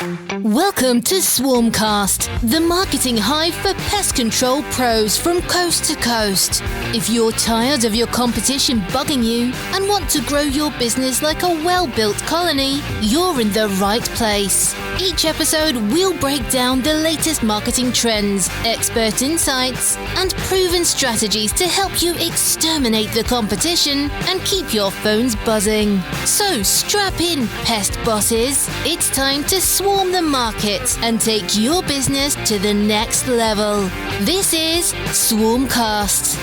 Welcome to SwarmCast, the marketing hive for pest control pros from coast to coast. If you're tired of your competition bugging you and want to grow your business like a well-built colony, you're in the right place. Each episode, we'll break down the latest marketing trends, expert insights, and proven strategies to help you exterminate the competition and keep your phones buzzing. So strap in, pest bosses. It's time to swarm the market and take your business to the next level. This is SwarmCast.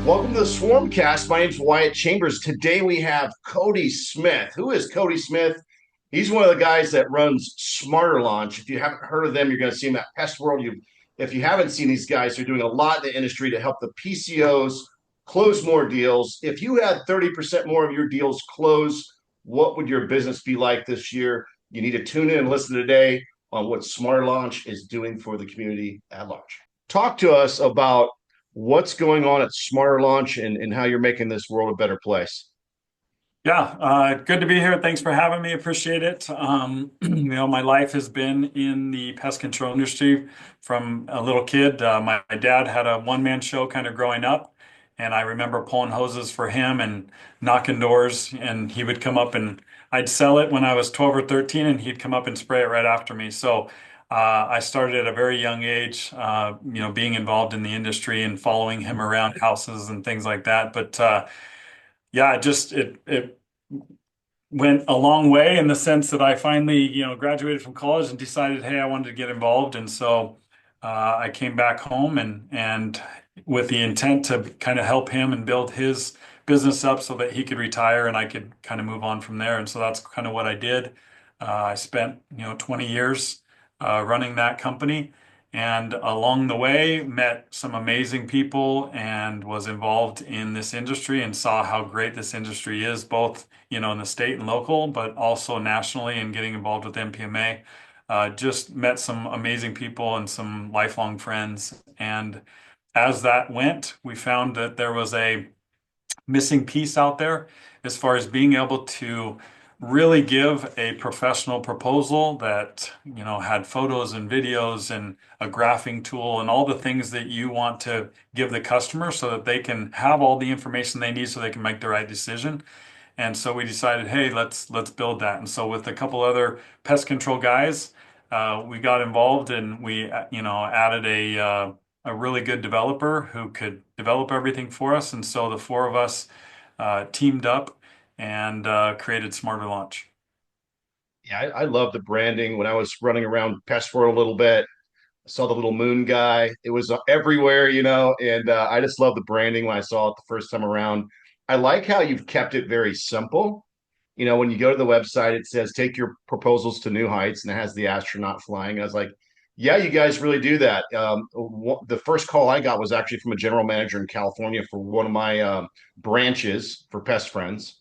Welcome to the SwarmCast. My name's Wyatt Chambers. Today we have Cody Smith. Who is Cody Smith? He's one of the guys that runs Smarter Launch. If you haven't heard of them, you're going to see them at Pest World. If you haven't seen these guys, they're doing a lot in the industry to help the PCOs close more deals. If you had 30% more of your deals close, what would your business be like this year? You need to tune in and listen today on what Smarter Launch is doing for the community at large. Talk to us about what's going on at Smarter Launch and how you're making this world a better place. Yeah, good to be here. Thanks for having me. Appreciate it. My life has been in the pest control industry from a little kid. My dad had a one-man show kind of growing up, and I remember pulling hoses for him and knocking doors, and he would come up and I'd sell it when I was 12 or 13, and he'd come up and spray it right after me. So I started at a very young age, being involved in the industry and following him around houses and things like that. But it went a long way in the sense that I finally, graduated from college and decided, hey, I wanted to get involved. And so I came back home and with the intent to kind of help him and build his business up so that he could retire and I could kind of move on from there. And so that's kind of what I did. I spent, 20 years running that company, and along the way met some amazing people and was involved in this industry and saw how great this industry is, both, in the state and local, but also nationally, and getting involved with MPMA. Just met some amazing people and some lifelong friends. And as that went, we found that there was a missing piece out there as far as being able to really give a professional proposal that, had photos and videos and a graphing tool and all the things that you want to give the customer so that they can have all the information they need so they can make the right decision. And so we decided, hey, let's build that. And so with a couple other pest control guys, we got involved and we, added a really good developer who could develop everything for us. And so the four of us teamed up and created Smarter Launch. Yeah, I love the branding. When I was running around Pest World a little bit, I saw the little moon guy. It was everywhere, and I just love the branding when I saw it the first time around. I like how you've kept it very simple. When you go to the website, it says, take your proposals to new heights, and it has the astronaut flying. I was like, yeah, you guys really do that. The first call I got was actually from a general manager in California for one of my branches for Pest Friends.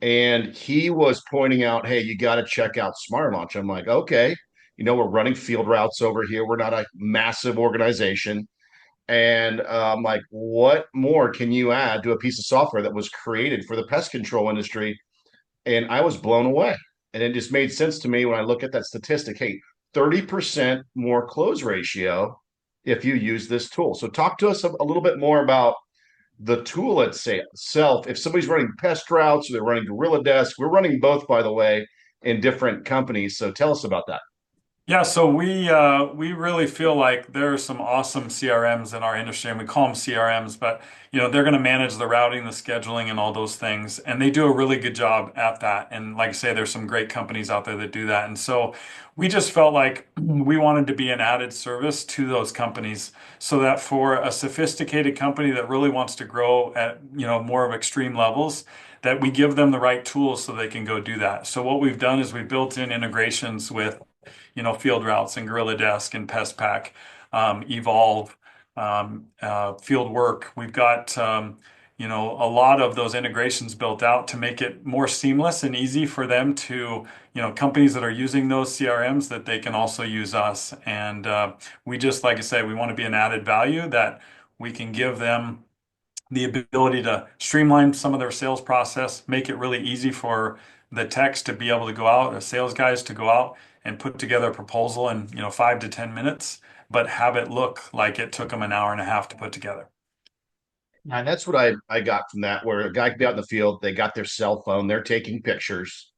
And he was pointing out, hey, you got to check out Smart Launch. I'm like, okay, we're running field routes over here. We're not a massive organization. And I'm like, what more can you add to a piece of software that was created for the pest control industry? And I was blown away. And it just made sense to me when I look at that statistic. Hey, 30% more close ratio if you use this tool. So talk to us a little bit more about the tool itself. If somebody's running pest routes or they're running Gorilla Desk, we're running both, by the way, in different companies. So tell us about that. Yeah, so we really feel like there are some awesome CRMs in our industry, and we call them CRMs, but they're going to manage the routing, the scheduling, and all those things, and they do a really good job at that. And like I say, there's some great companies out there that do that, and so we just felt like we wanted to be an added service to those companies, so that for a sophisticated company that really wants to grow at more of extreme levels, that we give them the right tools so they can go do that. So what we've done is we've built in integrations with Field Routes and Gorilla Desk and Pest Pack, Evolve, Field Work. We've got, a lot of those integrations built out to make it more seamless and easy for them to, companies that are using those CRMs, that they can also use us. And we just, like I say, we want to be an added value that we can give them the ability to streamline some of their sales process, make it really easy for the techs to be able to go out, the sales guys to go out and put together a proposal in, 5 to 10 minutes, but have it look like it took them an hour and a half to put together. And that's what I got from that, where a guy could be out in the field, they got their cell phone, they're taking pictures,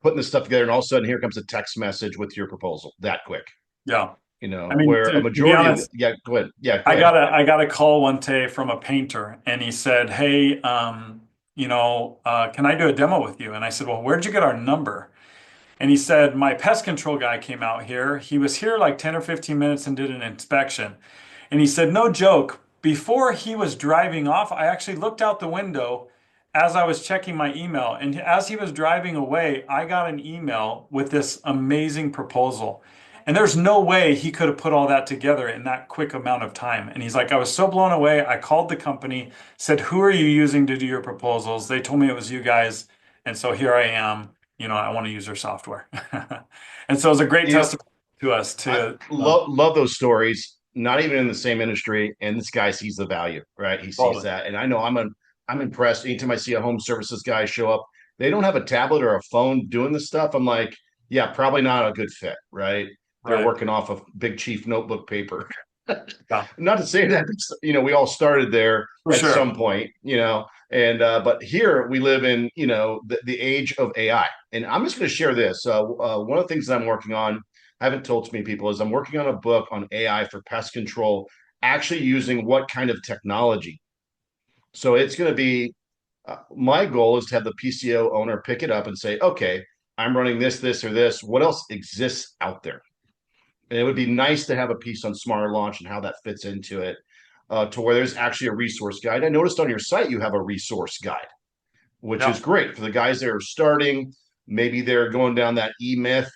putting this stuff together, and all of a sudden here comes a text message with your proposal that quick. Yeah. I mean, Where a to be majority of honest, yeah, go ahead. Yeah, go I ahead. got a I got a call one day from a painter, and he said, "Hey, can I do a demo with you?" And I said, "Well, where'd you get our number?" And he said, "My pest control guy came out here. He was here like 10 or 15 minutes and did an inspection." And he said, "No joke, before he was driving off, I actually looked out the window as I was checking my email. And as he was driving away, I got an email with this amazing proposal. And there's no way he could have put all that together in that quick amount of time." And he's like, "I was so blown away. I called the company, said, 'Who are you using to do your proposals?' They told me it was you guys. And so here I am. I want to use your software." And so it's a great You know, testimony to us I to, love those stories. Not even in the same industry, and this guy sees the value, right? He sees totally. that, and I know I'm impressed. Anytime I see a home services guy show up, they don't have a tablet or a phone doing this stuff. I'm like, yeah, probably not a good fit, right? They're Right. working off of Big Chief notebook paper. Yeah, Not to say that we all started there for at sure. some point, and but here we live in the age of AI. And I'm just going to share this. One of the things that I'm working on, I haven't told to many people, is I'm working on a book on AI for pest control, actually using what kind of technology. So it's going to be my goal is to have the PCO owner pick it up and say, okay, I'm running this, or this. What else exists out there? And it would be nice to have a piece on Smart Launch and how that fits into it, to where there's actually a resource guide. I noticed on your site you have a resource guide, which Yeah. is great for the guys that are starting. Maybe they're going down that myth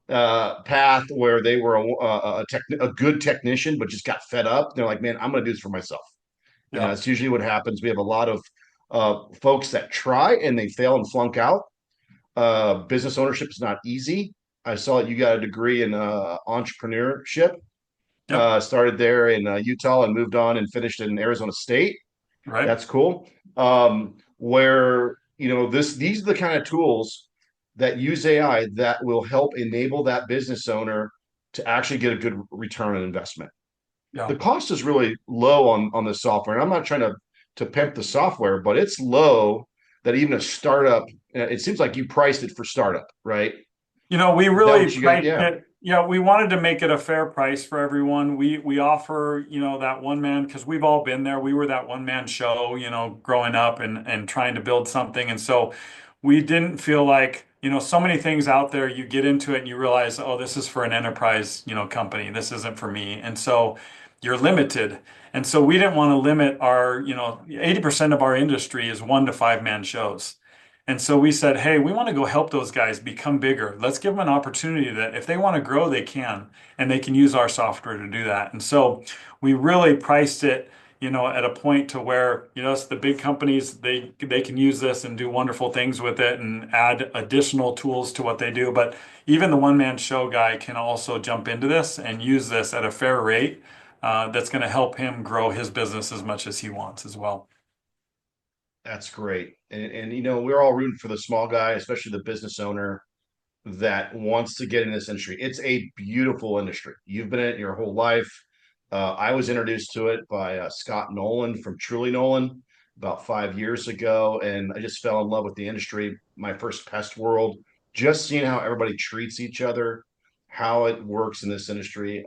path where they were a good technician, but just got fed up. They're like, man, I'm going to do this for myself. Yeah. It's usually what happens. We have a lot of folks that try and they fail and flunk out. Business ownership is not easy. I saw you got a degree in entrepreneurship. Yep. Started there in Utah and moved on and finished in Arizona State. Right. That's cool. Where these are the kind of tools that use AI that will help enable that business owner to actually get a good return on investment. Yeah. The cost is really low on the software, and I'm not trying to pimp the software, but it's low that even a startup. It seems like you priced it for startup, right? We Is that really what you got? priced Yeah. it. Yeah, we wanted to make it a fair price for everyone. We offer, that one man, because we've all been there. We were that one man show, growing up and trying to build something. And so we didn't feel like, so many things out there, you get into it and you realize, oh, this is for an enterprise, company. This isn't for me. And so you're limited. And so we didn't want to limit our, 80% of our industry is 1 to 5 man shows. And so we said, hey, we want to go help those guys become bigger. Let's give them an opportunity that if they want to grow, they can, and they can use our software to do that. And so we really priced it, at a point to where, it's the big companies, they can use this and do wonderful things with it and add additional tools to what they do. But even the one-man show guy can also jump into this and use this at a fair rate, that's going to help him grow his business as much as he wants as well. That's great. And we're all rooting for the small guy, especially the business owner that wants to get in this industry. It's a beautiful industry. You've been in it your whole life. I was introduced to it by Scott Nolan from Truly Nolan about 5 years ago, and I just fell in love with the industry. My first pest world, just seeing how everybody treats each other, how it works in this industry.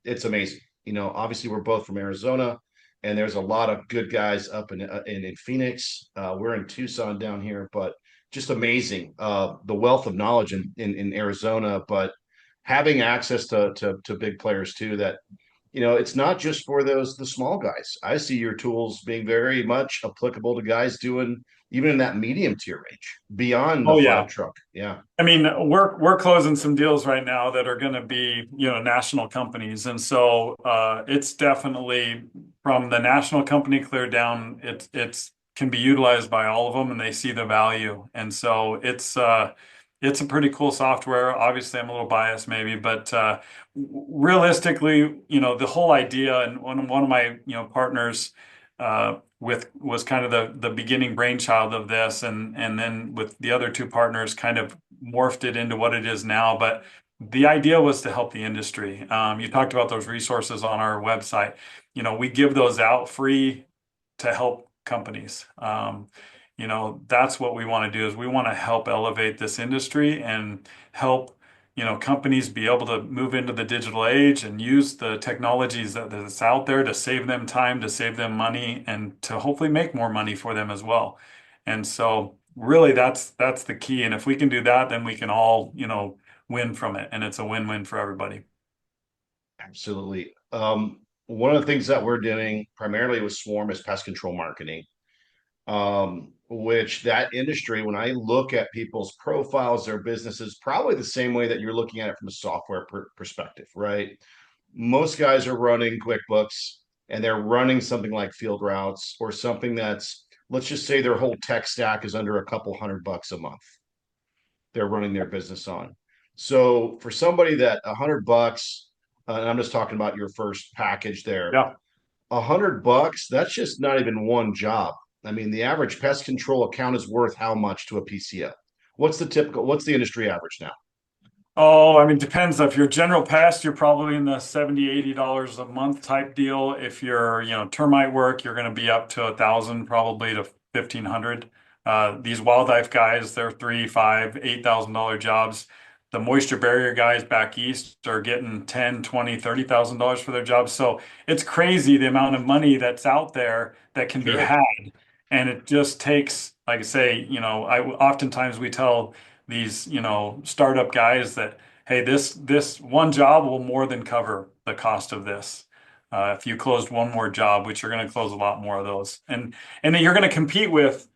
It's amazing. Obviously we're both from Arizona, and there's a lot of good guys up in Phoenix. We're in Tucson down here, but just amazing the wealth of knowledge in Arizona, but having access to big players too. That it's not just for the small guys. I see your tools being very much applicable to guys doing even in that medium tier range beyond the Oh fire yeah. truck. Yeah, I mean, we're closing some deals right now that are going to be, national companies, and so it's definitely from the national company clear down. It's can be utilized by all of them, and they see the value, and so it's a pretty cool software. Obviously, I'm a little biased maybe, but realistically, the whole idea, and one of my partners was kind of the beginning brainchild of this, and then with the other two partners kind of morphed it into what it is now. But the idea was to help the industry. You talked about those resources on our website. We give those out free to help companies. That's what we want to do, is we want to help elevate this industry and help companies be able to move into the digital age and use the technologies that's out there to save them time, to save them money, and to hopefully make more money for them as well. And so really that's the key. And if we can do that, then we can all, win from it. And it's a win-win for everybody. Absolutely. One of the things that we're doing primarily with Swarm is pest control marketing, which that industry, when I look at people's profiles, their businesses, probably the same way that you're looking at it from a software perspective, right? Most guys are running QuickBooks and they're running something like Field Routes or something that's, let's just say their whole tech stack is under a couple $100 a month. They're running their business on. So for somebody that $100, and I'm just talking about your first package there, Yeah. $100, that's just not even one job. I mean, the average pest control account is worth how much to a PCO? What's the industry average now? Oh, I mean, depends. If you're general pest, you're probably in the $70, $80 a month type deal. If you're, termite work, you're going to be up to 1,000, probably to 1,500. These wildlife guys, they're $3, $5, $8,000 jobs. The moisture barrier guys back east are getting 10, 20, $30,000 for their jobs. So it's crazy the amount of money that's out there that can be Sure. had. And it just takes, like I say, oftentimes we tell these, startup guys that, hey, this one job will more than cover the cost of this. If you closed one more job, which you're going to close a lot more of those, and then you're going to compete with,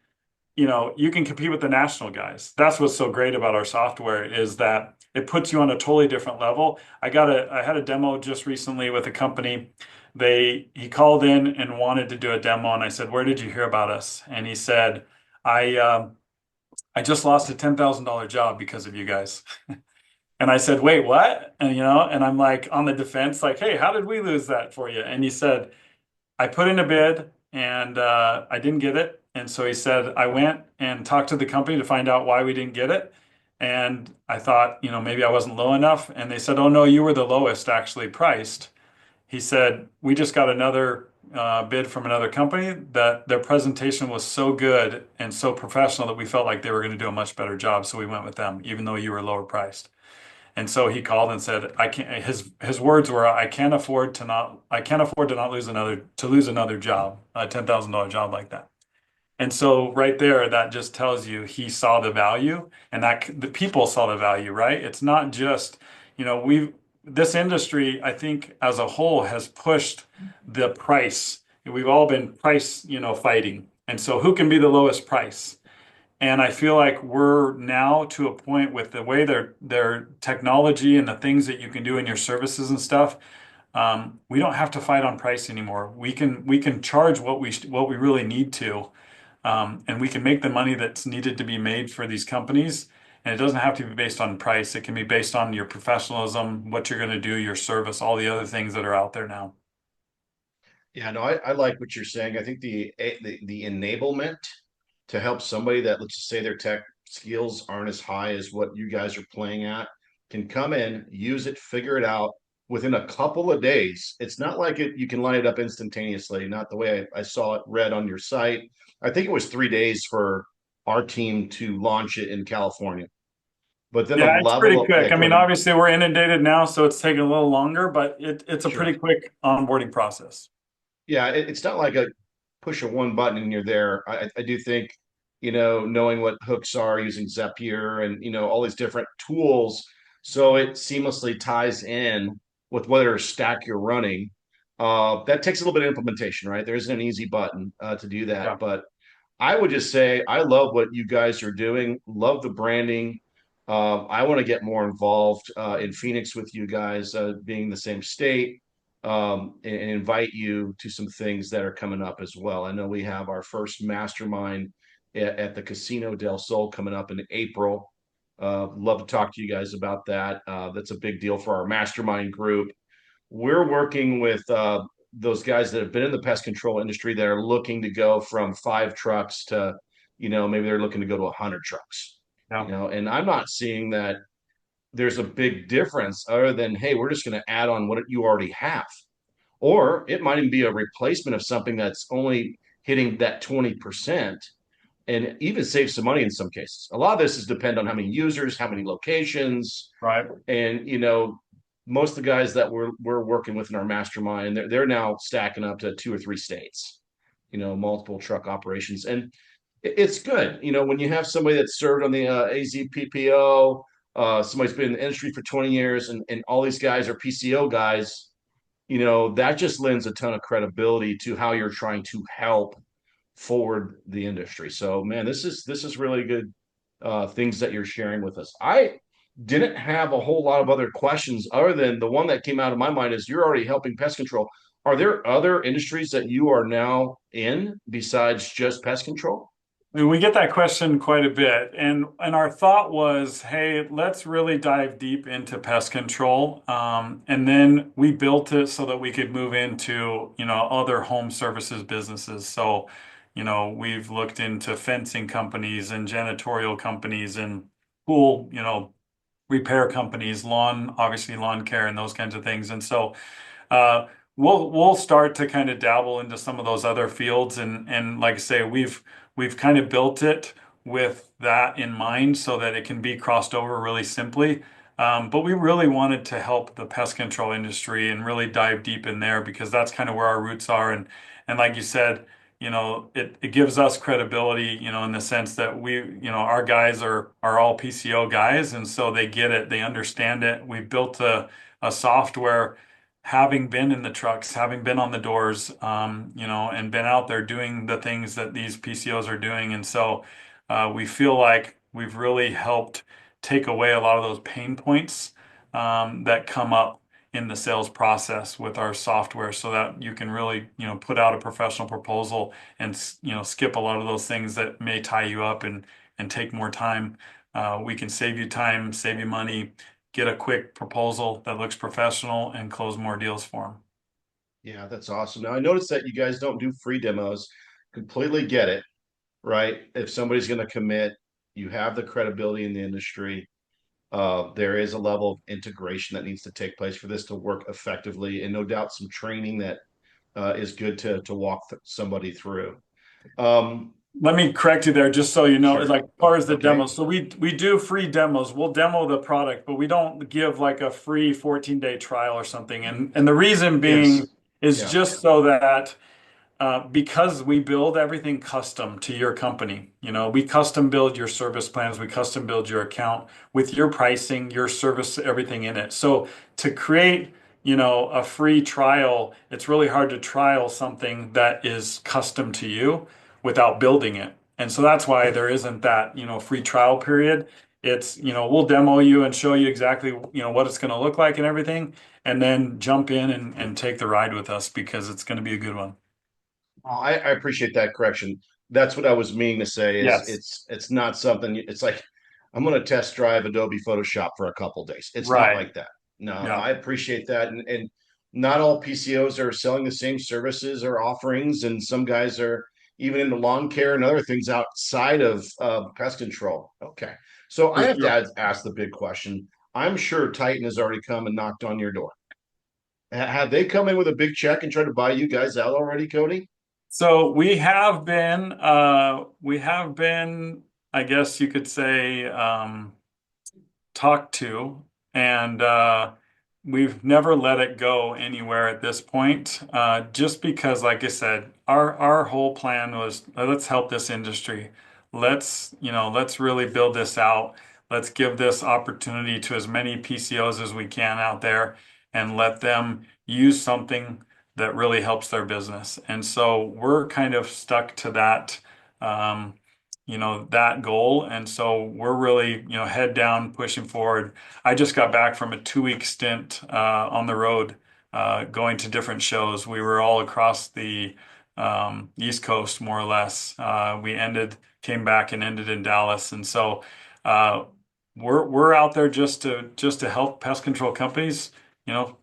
you can compete with the national guys. That's what's so great about our software, is that it puts you on a totally different level. I had a demo just recently with a company. He called in and wanted to do a demo, and I said, "Where did you hear about us?" And he said, I just lost a $10,000 job because of you guys." And I said, "Wait, what?" And I'm like on the defense, like, "Hey, how did we lose that for you?" And he said, "I put in a bid and I didn't get it." And so he said, "I went and talked to the company to find out why we didn't get it. And I thought, maybe I wasn't low enough." And they said, "Oh, no, you were the lowest actually priced." He said, "We just got another bid from another company that their presentation was so good and so professional that we felt like they were going to do a much better job. So we went with them, even though you were lower priced." And so he called and said, "I can't," his words were, I can't afford to not lose another job, a $10,000 job like that." And so right there, that just tells you he saw the value, and that the people saw the value, right? It's not just, this industry, I think as a whole, has pushed the price. We've all been price, fighting. And so who can be the lowest price? And I feel like we're now to a point with the way their technology and the things that you can do in your services and stuff. We don't have to fight on price anymore. We can charge what we really need to, and we can make the money that's needed to be made for these companies. And it doesn't have to be based on price. It can be based on your professionalism, what you're going to do, your service, all the other things that are out there now. Yeah, no, I like what you're saying. I think the enablement to help somebody that, let's just say their tech skills aren't as high as what you guys are playing at, can come in, use it, figure it out within a couple of days. It's not like you can line it up instantaneously, not the way I saw it read on your site. I think it was 3 days for our team to launch it in California. But then the Yeah, it's pretty level of, quick. yeah, I go mean, ahead. obviously we're inundated now, so it's taking a little longer, but it's a Sure. pretty quick onboarding process. Yeah, it's not like a push a one button and you're there. I do think, knowing what hooks are, using Zapier and, all these different tools, so it seamlessly ties in with whatever stack you're running. That takes a little bit of implementation, right? There isn't an easy button to do that. Yeah. But I would just say I love what you guys are doing, love the branding. I want to get more involved in Phoenix with you guys, being in the same state, and invite you to some things that are coming up as well. I know we have our first mastermind at the Casino del Sol coming up in April. Love to talk to you guys about that. That's a big deal for our mastermind group. We're working with those guys that have been in the pest control industry that are looking to go from 5 trucks to, maybe they're looking to go to 100 trucks, Yeah. and I'm not seeing that there's a big difference other than, hey, we're just going to add on what you already have. Or it might even be a replacement of something that's only hitting that 20% and even save some money in some cases. A lot of this is depend on how many users, how many locations, Right. and most of the guys that we're working with in our mastermind, they're now stacking up to 2 or 3 states, multiple truck operations, and it's good. When you have somebody that's served on the AZPPO, somebody's been in the industry for 20 years, and all these guys are PCO guys. That just lends a ton of credibility to how you're trying to help forward the industry. So, man, this is really good things that you're sharing with us. I didn't have a whole lot of other questions other than the one that came out of my mind is you're already helping pest control. Are there other industries that you are now in besides just pest control? I mean, we get that question quite a bit, and our thought was, hey, let's really dive deep into pest control, and then we built it so that we could move into other home services businesses. So, we've looked into fencing companies and janitorial companies and pool, repair companies, obviously lawn care and those kinds of things, and so. Uh, we'll start to kind of dabble into some of those other fields, and like I say, we've kind of built it with that in mind so that it can be crossed over really simply. But we really wanted to help the pest control industry and really dive deep in there because that's kind of where our roots are. And like you said, it gives us credibility, in the sense that our guys are all PCO guys, and so they get it, they understand it. We've built a software, having been in the trucks, having been on the doors, and been out there doing the things that these PCOs are doing. And so we feel like we've really helped take away a lot of those pain points that come up in the sales process with our software so that you can really, put out a professional proposal and, skip a lot of those things that may tie you up and take more time. We can save you time, save you money, get a quick proposal that looks professional, and close more deals for them. Yeah, that's awesome. Now I noticed that you guys don't do free demos. Completely get it, right? If somebody's going to commit, you have the credibility in the industry. There is a level of integration that needs to take place for this to work effectively, and no doubt some training that is good to walk somebody through. Um, Let me correct you there, just so you know, sure. like as far as the Okay. demos. So we do free demos. We'll demo the product, but we don't give like a free 14-day trial or something. And the reason being Yes. is Yeah. just so that because we build everything custom to your company. We custom build your service plans, we custom build your account with your pricing, your service, everything in it. So to create, a free trial, it's really hard to trial something that is custom to you without building it. And so that's why there isn't that, free trial period. It's, we'll demo you and show you exactly, what it's going to look like and everything, and then jump in and take the ride with us because it's going to be a good one. I appreciate that correction. That's what I was meaning to say is Yes. it's not something it's like I'm going to test drive Adobe Photoshop for a couple days. It's not Right. like that. No, Yeah. I appreciate that. And not all PCOs are selling the same services or offerings. And some guys are even into lawn care and other things outside of pest control. Okay. So I For have to sure. ask the big question. I'm sure Titan has already come and knocked on your door. Have they come in with a big check and tried to buy you guys out already, Cody? So we have been, I guess you could say, talked to, and we've never let it go anywhere at this point. Just because, like I said, our whole plan was let's help this industry. Let's really build this out. Let's give this opportunity to as many PCOs as we can out there and let them use something that really helps their business. And so we're kind of stuck to that. That goal. And so we're really, head down, pushing forward. I just got back from a 2-week stint on the road, going to different shows. We were all across the East Coast, more or less. Came back and ended in Dallas. And so uh, we're out there just to help pest control companies,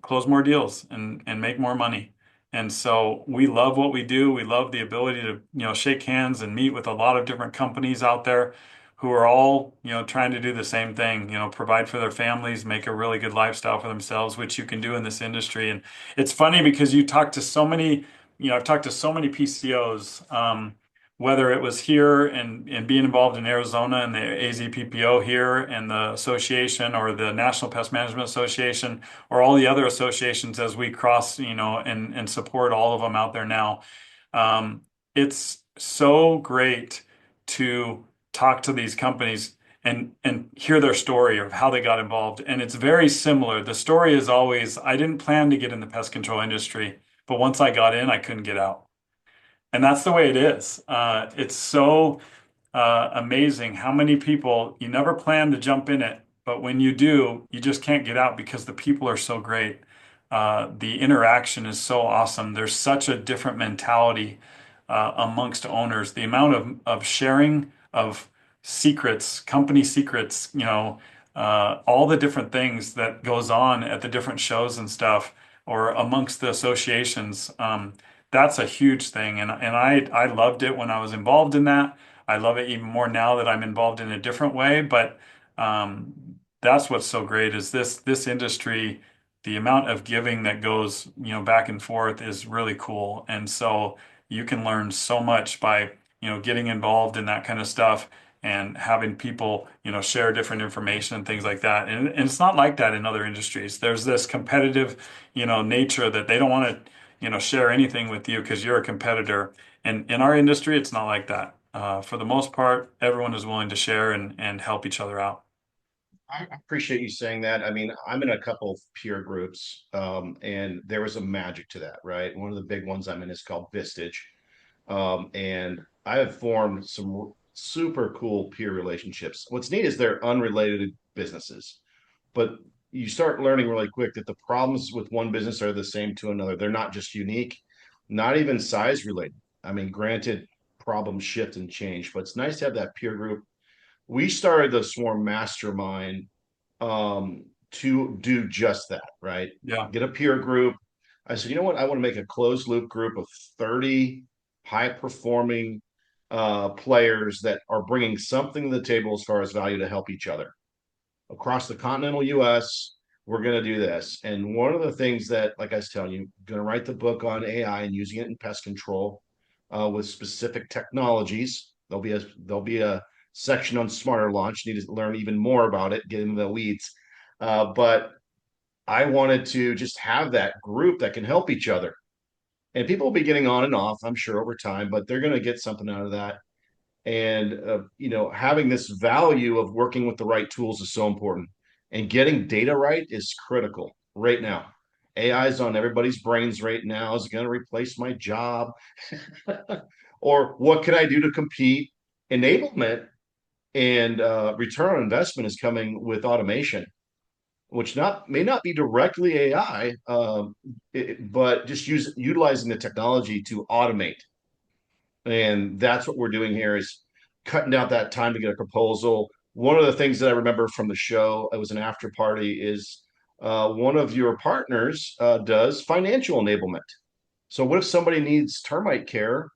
close more deals and make more money. And so we love what we do. We love the ability to, shake hands and meet with a lot of different companies out there who are all, trying to do the same thing, provide for their families, make a really good lifestyle for themselves, which you can do in this industry. And it's funny because you talk to so many, I've talked to so many PCOs, whether it was here and being involved in Arizona and the AZPPO here and the association or the National Pest Management Association or all the other associations as we cross, and support all of them out there now. It's so great to talk to these companies and hear their story of how they got involved. And it's very similar. The story is always, I didn't plan to get in the pest control industry, but once I got in, I couldn't get out. And that's the way it is. It's so amazing how many people you never plan to jump in it, but when you do, you just can't get out because the people are so great. The interaction is so awesome. There's such a different mentality amongst owners. The amount of sharing of secrets, company secrets, all the different things that goes on at the different shows and stuff, or amongst the associations. That's a huge thing, and I loved it when I was involved in that. I love it even more now that I'm involved in a different way. But that's what's so great is this industry, the amount of giving that goes, back and forth is really cool. And so you can learn so much by, getting involved in that kind of stuff and having people, share different information and things like that. And it's not like that in other industries. There's this competitive, nature that they don't want to, share anything with you because you're a competitor. And in our industry, it's not like that. For the most part, everyone is willing to share and help each other out. I appreciate you saying that. I mean, I'm in a couple of peer groups, and there was a magic to that, right? One of the big ones I'm in is called Vistage. And I have formed some super cool peer relationships. What's neat is they're unrelated businesses, but you start learning really quick that the problems with one business are the same to another. They're not just unique, not even size related. I mean, granted, problems shift and change, but it's nice to have that peer group. We started the Swarm Mastermind to do just that, right? Yeah. Get a peer group. I said, you know what? I want to make a closed loop group of 30 high performing players that are bringing something to the table as far as value to help each other across the continental US. We're going to do this. And one of the things that, like I was telling you, going to write the book on AI and using it in pest control with specific technologies. There'll be a section on smarter launch. Need to learn even more about it, get into the weeds. But I wanted to just have that group that can help each other. And people will be getting on and off, I'm sure, over time, but they're going to get something out of that. And having this value of working with the right tools is so important. And getting data right is critical right now. AI is on everybody's brains right now. Is it going to replace my job? Or what can I do to compete? Enablement and return on investment is coming with automation, which not may not be directly AI, but just utilizing the technology to automate. And that's what we're doing here is cutting down that time to get a proposal. One of the things that I remember from the show, it was an after party, is one of your partners does financial enablement. So what if somebody needs termite care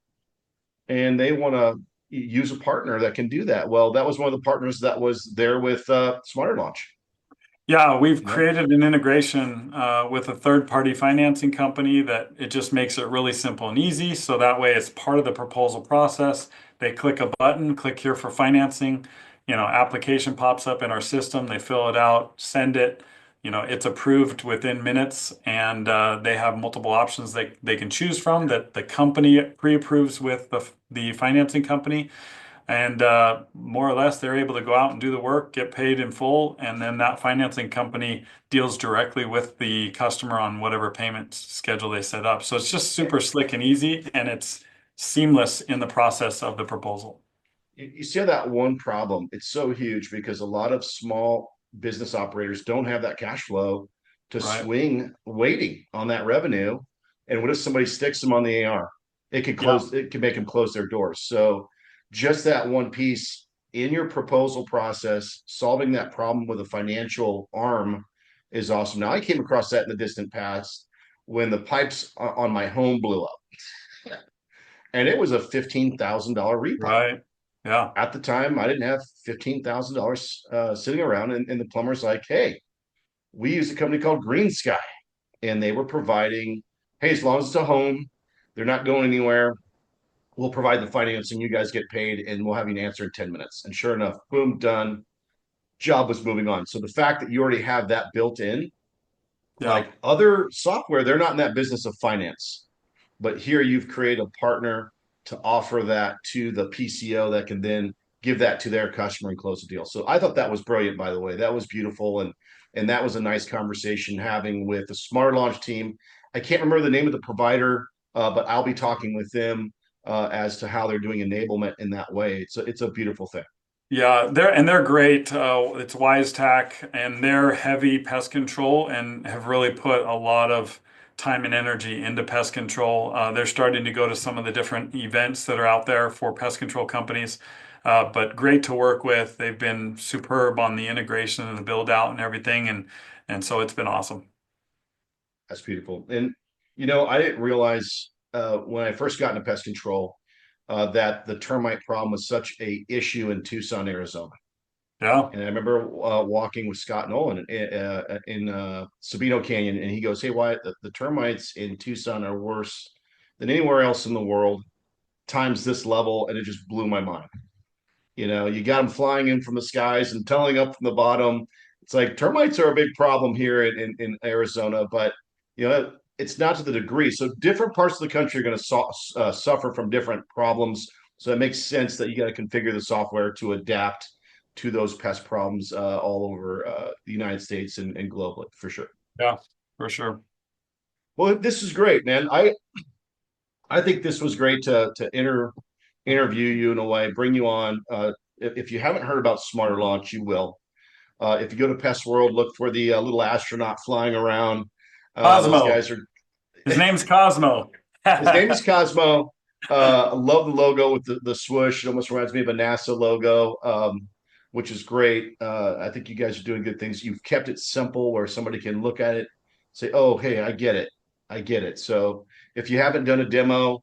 and they want to use a partner that can do that? Well, that was one of the partners that was there with Smarter Launch. Yeah, we've You know, created an integration with a third-party financing company that it just makes it really simple and easy. So that way it's part of the proposal process. They click a button, click here for financing, application pops up in our system. They fill it out, send it, it's approved within minutes, and they have multiple options they can choose from that the company pre-approves with the financing company. And more or less, they're able to go out and do the work, get paid in full, and then that financing company deals directly with the customer on whatever payment schedule they set up. So it's just super slick and easy, and it's seamless in the process of the proposal. you see that one problem. It's so huge because a lot of small business operators don't have that cash flow to Right. swing waiting on that revenue. And what if somebody sticks them on the AR? It could Yeah. close, it can make them close their doors. So just that one piece in your proposal process, solving that problem with a financial arm is awesome. Now I came across that in the distant past when the pipes on my home blew up, and it was a $15,000 repipe. Right. Yeah. At the time, I didn't have $15,000 sitting around, and the plumber's like, "Hey, we use a company called Green Sky, and they were providing, hey, as long as it's a home, they're not going anywhere. We'll provide the financing. You guys get paid, and we'll have you an answer in 10 minutes." And sure enough, boom, done. Job was moving on. So the fact that you already have that built in, Yeah. like other software, they're not in that business of finance. But here you've created a partner to offer that to the PCO that can then give that to their customer and close the deal. So I thought that was brilliant, by the way. That was beautiful. And that was a nice conversation having with the Smart Launch team. I can't remember the name of the provider, but I'll be talking with them as to how they're doing enablement in that way. It's a beautiful thing. Yeah, they're great. It's WiseTech, and they're heavy pest control and have really put a lot of time and energy into pest control. They're starting to go to some of the different events that are out there for pest control companies, but great to work with. They've been superb on the integration and the build out and everything, and so it's been awesome. That's beautiful. And I didn't realize when I first got into pest control that the termite problem was such a issue in Tucson, Arizona. Yeah. And I remember walking with Scott Nolan in Sabino Canyon, and he goes, "Hey, Wyatt, the termites in Tucson are worse than anywhere else in the world, times this level," and it just blew my mind. You got them flying in from the skies and tunneling up from the bottom. It's like termites are a big problem here in Arizona, but it's not to the degree. So different parts of the country are going to suffer from different problems. So it makes sense that you got to configure the software to adapt to those pest problems all over the United States and globally for sure. Yeah, for sure. Well, this is great, man. I think this was great to interview you in a way, bring you on. If you haven't heard about Smarter Launch, you will. If you go to Pest World, look for the little astronaut flying around. Those Cosmo. guys are. His name's Cosmo. His name is Cosmo. I love the logo with the swoosh. It almost reminds me of a NASA logo, which is great. I think you guys are doing good things. You've kept it simple where somebody can look at it, say, "Oh, hey, I get it. I get it." So if you haven't done a demo,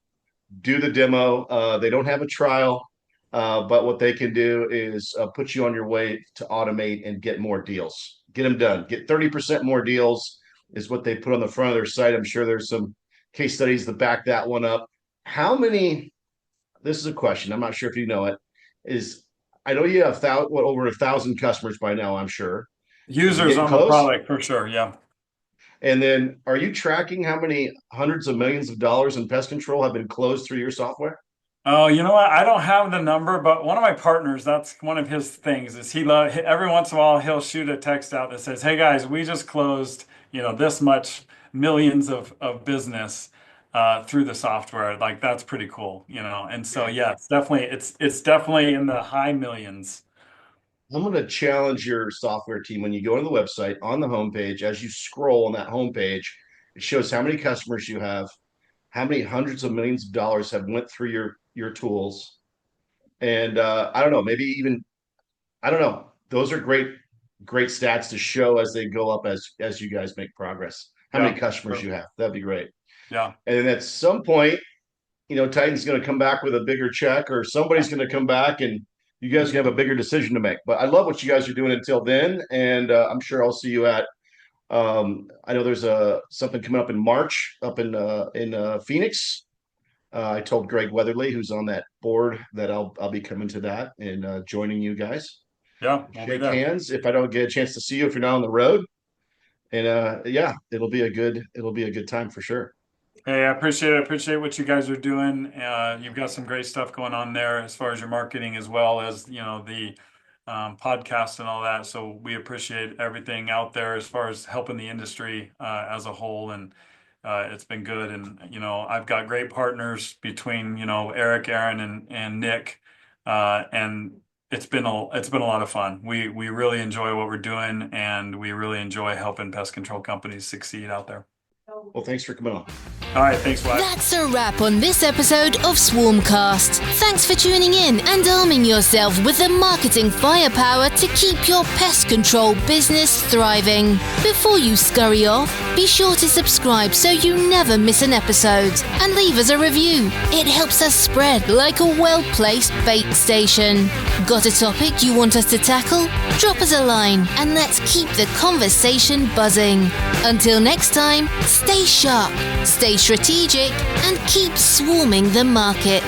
do the demo. They don't have a trial, but what they can do is put you on your way to automate and get more deals. Get them done. Get 30% more deals is what they put on the front of their site. I'm sure there's some case studies to back that one up. How many? This is a question. I'm not sure if you know it. Is I know you have over 1,000 customers by now. I'm sure. Is it Users getting on the close? product for sure. Yeah. And then, are you tracking how many hundreds of millions of dollars in pest control have been closed through your software? Oh, you know what? I don't have the number, but one of my partners, that's one of his things is every once in a while he'll shoot a text out that says, "Hey guys, we just closed, this much millions of business through the software." Like that's pretty cool, And so yeah, it's definitely in the high millions. I'm going to challenge your software team when you go to the website on the homepage. As you scroll on that homepage, it shows how many customers you have, how many hundreds of millions of dollars have went through your tools, and I don't know, maybe even I don't know. Those are great stats to show as they go up as you guys make progress. How many Yeah. customers you have? That'd be great. Yeah. And then at some point, Titan's going to come back with a bigger check, or somebody's going to come back, and you guys can have a bigger decision to make. But I love what you guys are doing until then, and I'm sure I'll see you at. I know there's something coming up in March up in Phoenix. I told Greg Weatherly, who's on that board, that I'll be coming to that and joining you guys. Yeah, we'll be Shake there. hands if I don't get a chance to see you if you're not on the road. And yeah, it'll be a good time for sure. Hey, I appreciate it. I appreciate what you guys are doing. You've got some great stuff going on there as far as your marketing, as well as the podcast and all that. So we appreciate everything out there as far as helping the industry as a whole, and it's been good. And I've got great partners between Eric, Aaron, and Nick, and it's been a lot of fun. We really enjoy what we're doing, and we really enjoy helping pest control companies succeed out there. Cool. Well, thanks for coming on. All right, thanks, Wyatt. That's a wrap on this episode of SwarmCast. Thanks for tuning in and arming yourself with the marketing firepower to keep your pest control business thriving. Before you scurry off, be sure to subscribe so you never miss an episode and leave us a review. It helps us spread like a well-placed bait station. Got a topic you want us to tackle? Drop us a line and let's keep the conversation buzzing. Until next time, stay sharp, stay strategic, and keep swarming the market.